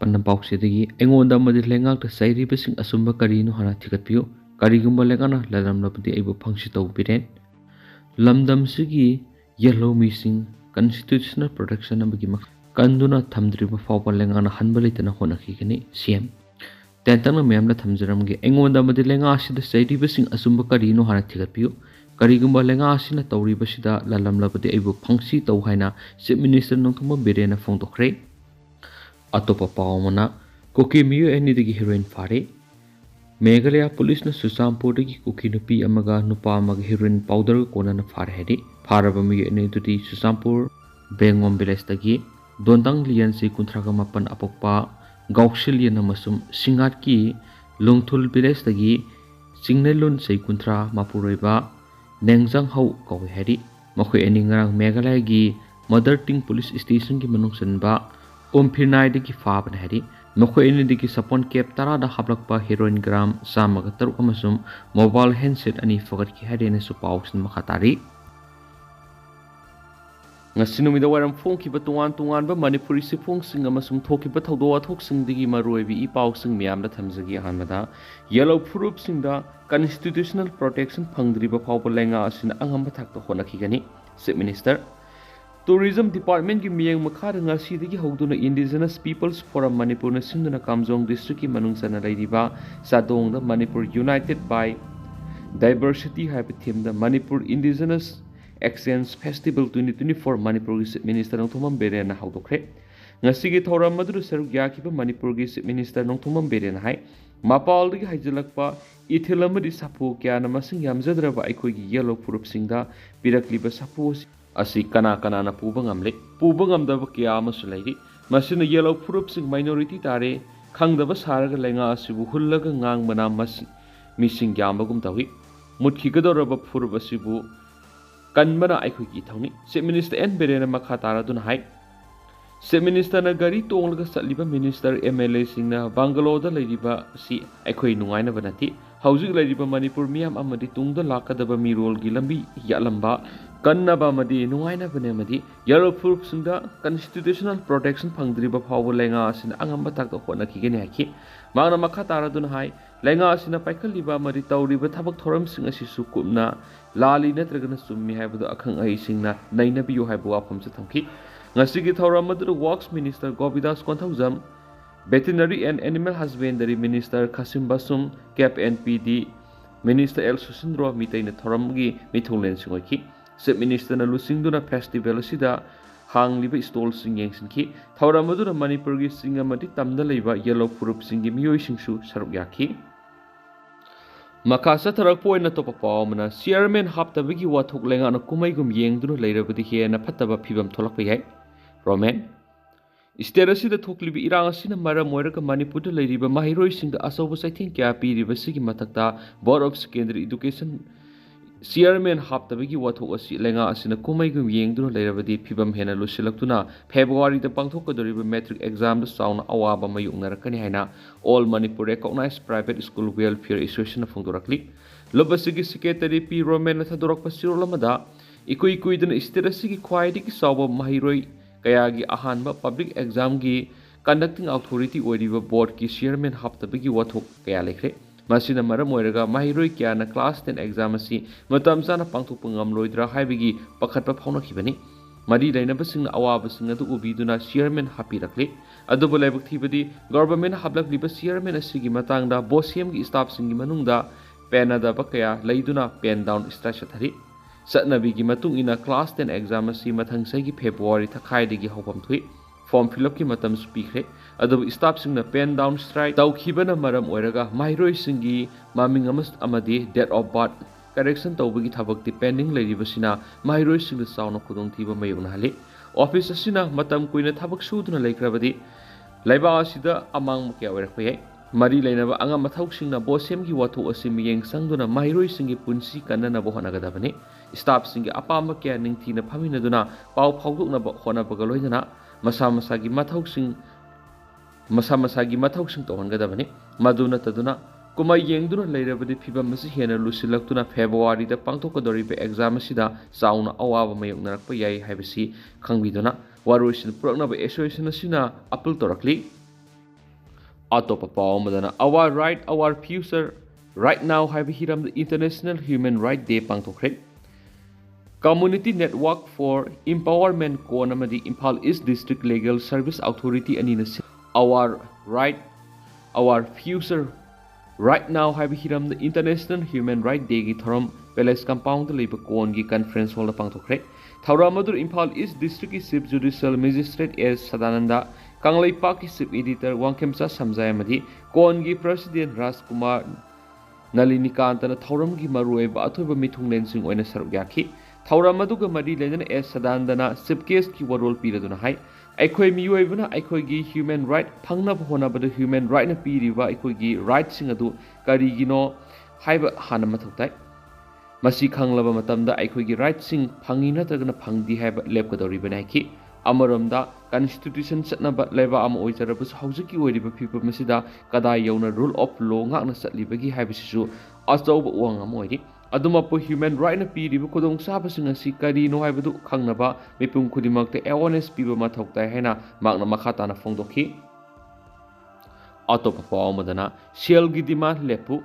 Panambausidagi engonda madi leingak ta sairi besing asumba karino hana thigatpiu Karigumba lengana lallamlabadi eibu phangshi tau Biren lamdam sigi yellow missing constitutional protection amagi kanduna thamdriba fawba lengana hanba leitana honakigani CM tentangna meyamna thamjaramgi engonda madi lenga asida sairi besing asumba karino hana thigatpiu Karigumba lenga asina tawriba sida lallamlabadi eibu phangshi tau haina Chief Minister nongthoma Biren phongdokre Atopa Paumana, Kuki Miu Enidigi heroin fare. Meghalaya police na Susampurdagi Kuki Nupi Amaga Nupa Amaga heroin powder Konana Farhedi, Paraba Miu Enidudi Susampur, Bengom Bilestagi, Dontang Lian Si Kuntragamapan Apokpa, Gauxilian Amasum, Singatki, Lungtul Bilestagi, Signalun Se Kuntra Mapureba, Nengzang Hau Kawhedi, Mokwe Eningarang Meghalaya Mother Ting Police Station Ki Manungsan Ba. Umpirnai digi faban hari mokho ini digi sapon cap tara da hablakpa heroin gram samaga taruk amasum mobile handset ani fagat ki hari ne su pausin makhatari ngasinu mida waram phong ki batuan ba manipuri si phong sing amasum thoki ba thodo athok sing digi maroi bi i pau sing miam da thamjagi hanmada yellow proof sing da constitutional protection phangdri ba phawba lenga asin angam ba thak to honaki gani Chief Minister Tourism Department ki miyang makhara ngasi digi hogduna Indigenous Peoples Forum Manipur na sinduna Kamjong District ki manungsana lairiba sadong da Manipur United by Diversity haiba theme da Manipur Indigenous Exchange Festival 2024 Manipur ki Chief Minister Nongthomam Biren na hogdokre ngasi gi thoram madru saruk yakiba Manipur ki Chief Minister Nongthomam Biren hai mapal digi haijalakpa ithilamadi sapu kya na masing yamjadraba aikoi gi yellow purup singda pirakliba sapu asi kana na puba ngamdaba kya amasu lairi masina yellow purup sing minority tare khangdaba saraga lenga asibu hullaga ngang bana missing yambagum tawi mutkigadoraba purup asibu kanbana aikoi ki thawni Chief Minister N Biren makha tara dun hai Chief Minister na gari tonglaga satliba Minister MLA singna Bangalore lairiba si aikoi nungaina banati haujik lairiba Manipur miyam amadi tungda lakadaba mirol gi lambi yalamba Kannaba Madi, Nuaina Benemadi, Yellow Proof Sunda, Constitutional Protection Pangdriba Power Lengas in Angambatak of Honakiganaki, Mana Makatara Dunhai, Lengas in a Pakaliba Madi Tauri, but Tabak Toram Singa Sukumna, Lali Netragan Sumi have the Akang Aisingna, Naina Bio Habua from Satanki, Nasigi Tora Madu Works Minister Gobidas Quantauzam, Veterinary and Animal Husbandry Minister Kasim Basum, Cap NPD, Minister El Susindro, Mitain Toramgi, Mitulen Singaki. Chief Minister na lusingduna festival asida hangliba stall sing yengsinki thawramaduna Manipur gi singamati tamda leiba yellow purup singi miyoi singsu saruk yaki makasa tharak poina topa pawmana chairman haptabagi wathok lenga na kumaigum yengduna leirabadi hena phattaba phibam tholakpa yai Roman State asida thoklibi irang asina maram oiraga Manipur da leiriba mahiroi singda asoba saithing kya piriba sigi mathakta Board of Secondary Education Chairman haptabagi wathok asi lenga asina kumaigum yengduna leirabadi phibam hena lusilaktuna February da pangthokadoriba metric exam da sauna awaba mayungnarakani haina All Manipur Recognized Private School Welfare Association phongdorakli lobasigi secretary P Roman thadorakpa sirolamada ikuidana state asigi khwaidiki sawba mahiroi kayagi ahanba public exam gi conducting authority oiriba board ki chairman haptabagi wathok kaya lekre Masina maram oiraga mahiroi kya na class 10 exam asi matam sana pangthokpa ngamloidra haibigi pakhatpa phaunakhibani mari lainaba singna awaba singna du ubiduna chairman hapirakle adubu laibak thibadi government hablakliba chairman asigi matangda bosem gi staff singi manungda penada bakaya leiduna pen down stress thari satnabi gi matung ina class 10 exam asi mathang sai gi February thakai digi hopam thui form fill up ki matam speakre adubu staff singna pen down strike tawkhibana maram oiraga mahiroi singi maming amas amadi date of birth correction tawbagi thabakti pending leiribasina mahiroi singda sauna khudong thiba mayuna hali office asina matam kuina thabak suduna leikrabadi laiba asida amang mukya oirakpai mari lainaba anga mathau singna bosem gi watho asi miyeng sangduna mahiroi singi punsi kanana bo honagadabani staff singi apama kya ningthina phaminaduna pau phawdukna bo honabaga loidana masa masagi mathauksing tohongadabani maduna taduna kumai yengduna leirabadi phibam masi hena lusilaktuna February da pangthokadoriba exam asida sauna awaba mayoknarakpa yai haibasi khangbiduna waroisin puraknaba association asina appeal torakli Atopa paw amadana our right our future right now haiba hiram the International Human Right Day pangthokre. Community Network for Empowerment Kon amadi Imphal East District Legal Service Authority anina our right our future right now haiba hiram the International Human Right Day gi thorom Palace Compound leiba kon gi conference hall pangthokre. Thauram adur Imphal East District ki Chief Judicial Magistrate S Sadananda Kanglaipak ki Chief Editor Wangkhemcha Samjay amadi kon gi President Rajkumar Nalinikantana thauram gi maruoiba athoiba mithunglensing oina saruk yakhi. Thauram aduga mari lenana S Sadandana Chief Case ki warol piraduna hai aikhoi miyuibana aikhoi gi human right phangnaba honabada human right na piriba aikhoi gi right sing adu karigino haiba hana mathuktai masi khanglaba matamda aikhoi gi right sing phangi natragana phangdi haiba lepkadoribana ki amaromda constitution chatnaba leba am oijarabus haujiki oiriba people masida kada yauna rule of law ngakna chatlibagi haibisisu achauba wangam oiri aduma po human right na piriba kodong sabasing asi kari no haibadu khangnaba mipum khudimakte awareness piba mathoktai haina makna makhata na phongdokhi atopa paw madana sel gi demand lepu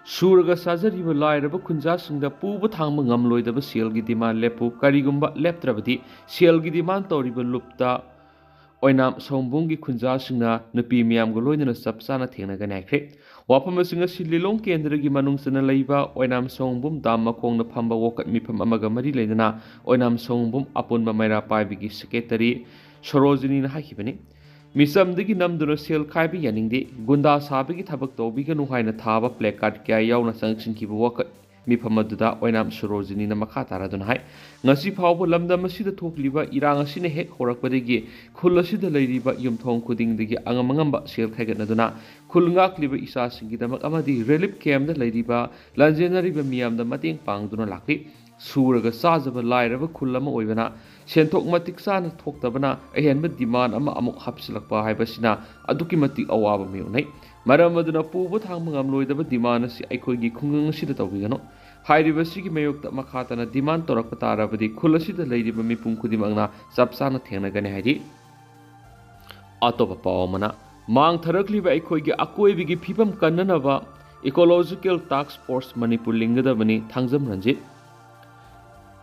Suraga sajariba lairaba khunja singda puba thangma ngamloidaba sel gi demand lepu karigumba leptrabadi sel gi demand toriba lupta oinam sombung gi khunja singna nupi miyam go loinana sapsana thengna ga naikre wapam singa sililong kendra gi manungsana leiba oinam songbum damma khongna phamba wokat mifam amaga mari leidana oinam songbum apunma maira paibi gi secretary sorojini na hakibani Misamdagi namduna sel khaibi yaningdi gunda sabigi thabak tawbiganu haina thaba placard kya yauna sangshinkiba wakat mifamaduda oinam sorojini na makha taraduna hai ngasi phawbo lamdam asida thokliba irang asina hek horakpadagi khul asida leiriba yumthong khudingdagi angamangamba sel khaigatnaduna khulngakliba isa singidamak amadi relief camp da leiriba lanjenariba miyamda mateng pangduna lakli Suraga sajaba lairaba khulama oibana senthok matik sana thoktabana ahenba demand ama amuk hapsilakpa haibasina aduki matik awaba meunai maram aduna pubu thangma ngamloidaba demand asi aikhoigi khungang sida tawbigano hairiba sigi mayokta makhatana demand torakpa tarabadi khulasi da leiriba mipum khudimangna sapsana thengnagani hairi atopa pawmana mang tharakliba aikhoigi akoibigi phibam kannanaba ecological task force manipur lingadabani thangjam ranjit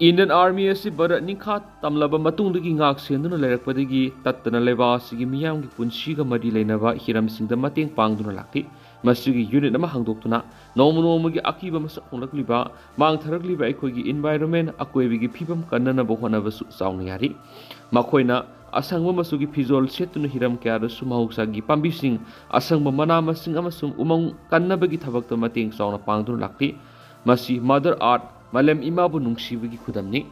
Indian Army asi Bharat Nikha tamlaba matungdagi ngak senduna leirakpadagi tattana leba asigi miyamgi punsiga mari leinaba hiramsingda mateng pangduna lakti masigi unit ama hangdoktuna nomunomagi akiba masak honglakliba mangtharakliba aikhoigi environment akoibigi phibam kannana bohonaba saungni yari makhoina asangba masugi fizol setuna hiram kyara sumahusagi pambising asangba mana masing amasung umang kannabagi thabakta mateng sauna pangduna lakti masi mother earth Malem imabu nungsibagi khudamni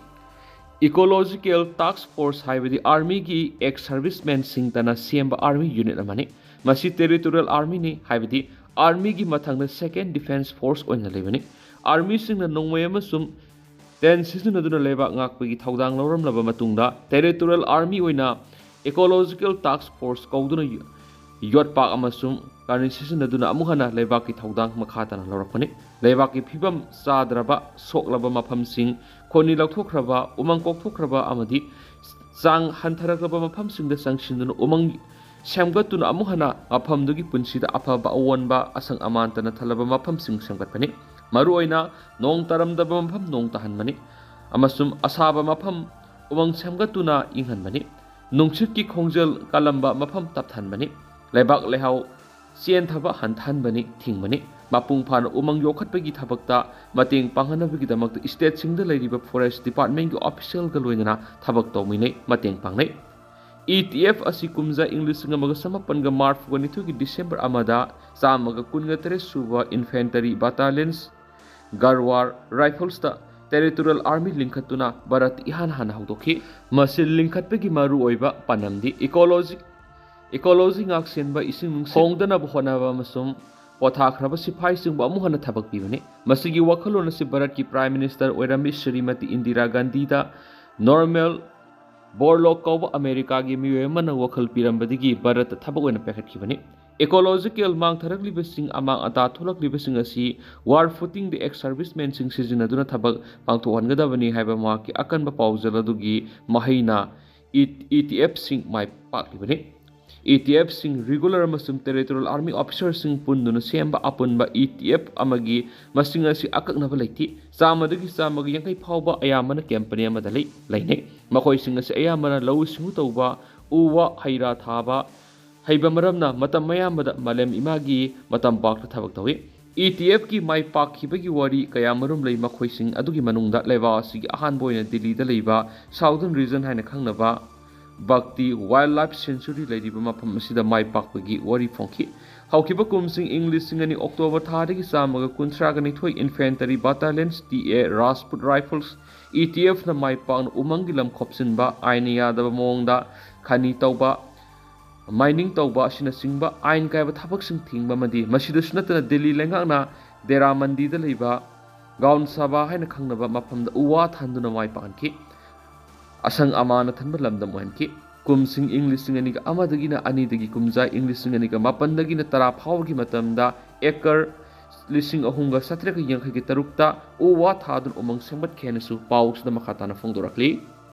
Ecological Task Force haibadi Army gi ex-servicemen singtana semba Army unit amani masi territorial army ni haibadi Army gi mathangna second defense force oina lebani Army singna nongmay amasum ten season aduna leba ngakpagi thaudang loram laba matungda territorial army oina Ecological Task Force kauduna yotpak amasum Organisation aduna amuhana lebaki thaudang makhatana lorakpani lebaki phibam sadraba soklaba maphamsing khoni lakthraba umang kokthraba amadi sang hantharagraba maphamsingda sangshinduna umang semgatuna amuhana maphamdugi punsida afaba awonba asang amantana thalaba maphamsing semgatpani maru oina nong taramdaba mapham nong tahanmani amasum asaba mapham umang semgatuna inghanmani nungchitki khongjal kalamba mapham tapthanmani lebak lehau Sien thaba hanthanbani thingmani mapung phan umang yokhatpagi thabakta mateng panghanabagi damakta state singda leiriba forest department gi official ga loinana thabak tawminai mateng pangnai ETF asi kumza English ngamaga samapan ga March 22 gi December amada samaga kungatere suba infantry battalions Garwar rifles ta territorial army linkhatuna Bharat ihan hana hawdokhi masil linkhatpagi maru oiba panamdi ecology ngak senba ising hongdana bohonaba masum pothakraba siphai singba amuhana thabak pibani masigi wakhalona si Bharat ki prime minister oirami Srimati Indira Gandhi da normal borlok kauba America gi miwemana wakhal pirambadigi Bharat thabak oina pekhatkibani ecological mang tharakliba sing amang ata tholaklibba sing asi war footing the ex servicemen sing sijinaduna thabak pangthohangadabani haiba ma ki akanba paujaladugi mahaina ETF sing mai paklibani ETF-sing regular amasung territorial army officer-sing punduna semba apunba ETF amagi masing asi akaknaba leiti chamadagi chamagi yankai phawba ayamana company amada leine makoi sing asi ayamana lau singu tawba uwa haira thaba haiba maramna matam mayamada malem imagi matam pakta thabak tawi ETF ki mai pakhibagi wari kayamarum lei makoi sing adugi manungda leba asigi ahan boina Delhi da leiba southern region haina khangnaba Bhakti Wildlife Sanctuary ladiba mafam asida mai pakpagi wari phongki haukiba kumsing English singani October thadagi samaga kuntraga nithoi infantry battalions TA Rajput Rifles ETF na mai pakna umangi lam khopsinba aini yadaba mongda khani tawba mining tawba asina singba ain kaiba thabak sing thingba madi masida sunatana Delhi lengakna Dera Mandi da leiba Gaun Sabha haina khangnaba mafamda uwa thanduna mai pakki asang amana thanba lamdam wanki kumsing English singani amadagina anidagi kumja English singani mapandagina tara phawgi matamda ekar lising ahunga satreka yangkhagi tarukta uwa thadun umang sengbat khenasu pausda makhatana phongdorakli